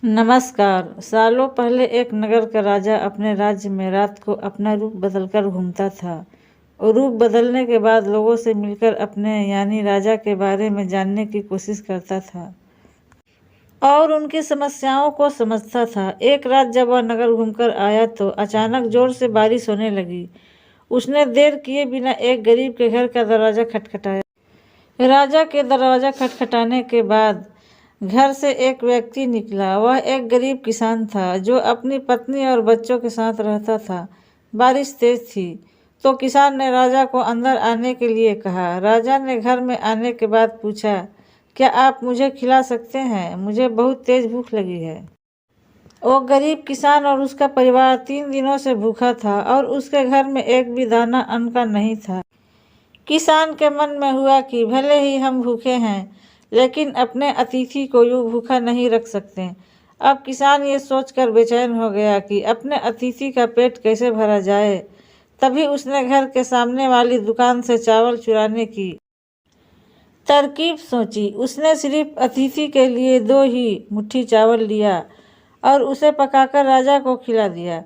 नमस्कार। सालों पहले एक नगर का राजा अपने राज्य में रात को अपना रूप बदलकर घूमता था और रूप बदलने के बाद लोगों से मिलकर अपने यानी राजा के बारे में जानने की कोशिश करता था और उनकी समस्याओं को समझता था। एक रात जब वह नगर घूमकर आया तो अचानक जोर से बारिश होने लगी। उसने देर किए बिना एक गरीब के घर का दरवाजा खटखटाया। राजा के दरवाजा खटखटाने के बाद घर से एक व्यक्ति निकला। वह एक गरीब किसान था जो अपनी पत्नी और बच्चों के साथ रहता था। बारिश तेज थी तो किसान ने राजा को अंदर आने के लिए कहा। राजा ने घर में आने के बाद पूछा, क्या आप मुझे खिला सकते हैं? मुझे बहुत तेज भूख लगी है। वो गरीब किसान और उसका परिवार 3 दिनों से भूखा था और उसके घर में एक भी दाना अन्न का नहीं था। किसान के मन में हुआ कि भले ही हम भूखे हैं लेकिन अपने अतिथि को यूं भूखा नहीं रख सकते। अब किसान ये सोचकर बेचैन हो गया कि अपने अतिथि का पेट कैसे भरा जाए। तभी उसने घर के सामने वाली दुकान से चावल चुराने की तरकीब सोची। उसने सिर्फ अतिथि के लिए 2 ही मुट्ठी चावल लिया और उसे पकाकर राजा को खिला दिया।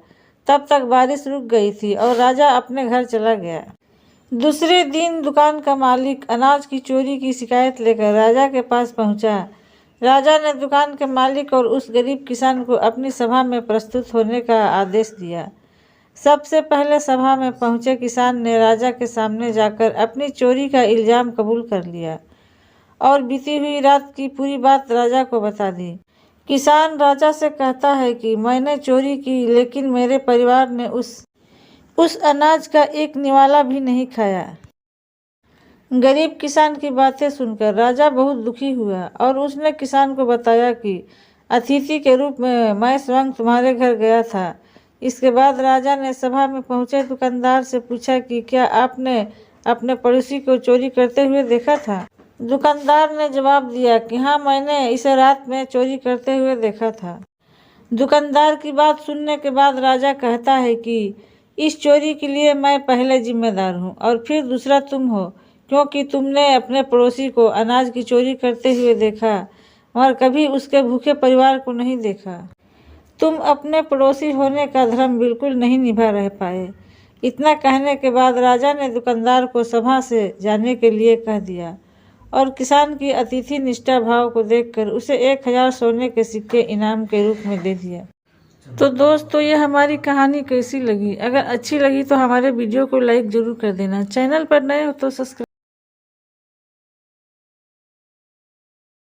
तब तक बारिश रुक गई थी और राजा अपने घर चला गया। दूसरे दिन दुकान का मालिक अनाज की चोरी की शिकायत लेकर राजा के पास पहुंचा। राजा ने दुकान के मालिक और उस गरीब किसान को अपनी सभा में प्रस्तुत होने का आदेश दिया। सबसे पहले सभा में पहुंचे किसान ने राजा के सामने जाकर अपनी चोरी का इल्जाम कबूल कर लिया और बीती हुई रात की पूरी बात राजा को बता दी। किसान राजा से कहता है कि मैंने चोरी की लेकिन मेरे परिवार ने उस अनाज का एक निवाला भी नहीं खाया। गरीब किसान की बातें सुनकर राजा बहुत दुखी हुआ और उसने किसान को बताया कि अतिथि के रूप में मैं स्वयं तुम्हारे घर गया था। इसके बाद राजा ने सभा में पहुंचे दुकानदार से पूछा कि क्या आपने अपने पड़ोसी को चोरी करते हुए देखा था? दुकानदार ने जवाब दिया कि हाँ, मैंने इसे रात में चोरी करते हुए देखा था। दुकानदार की बात सुनने के बाद राजा कहता है कि इस चोरी के लिए मैं पहले जिम्मेदार हूँ और फिर दूसरा तुम हो, क्योंकि तुमने अपने पड़ोसी को अनाज की चोरी करते हुए देखा मगर कभी उसके भूखे परिवार को नहीं देखा। तुम अपने पड़ोसी होने का धर्म बिल्कुल नहीं निभा रह पाए। इतना कहने के बाद राजा ने दुकानदार को सभा से जाने के लिए कह दिया और किसान की अतिथि निष्ठा भाव को देखकर उसे 1000 सोने के सिक्के इनाम के रूप में दे दिया। तो दोस्तों, ये हमारी कहानी कैसी लगी? अगर अच्छी लगी तो हमारे वीडियो को लाइक ज़रूर कर देना। चैनल पर नए हो तो सब्सक्राइब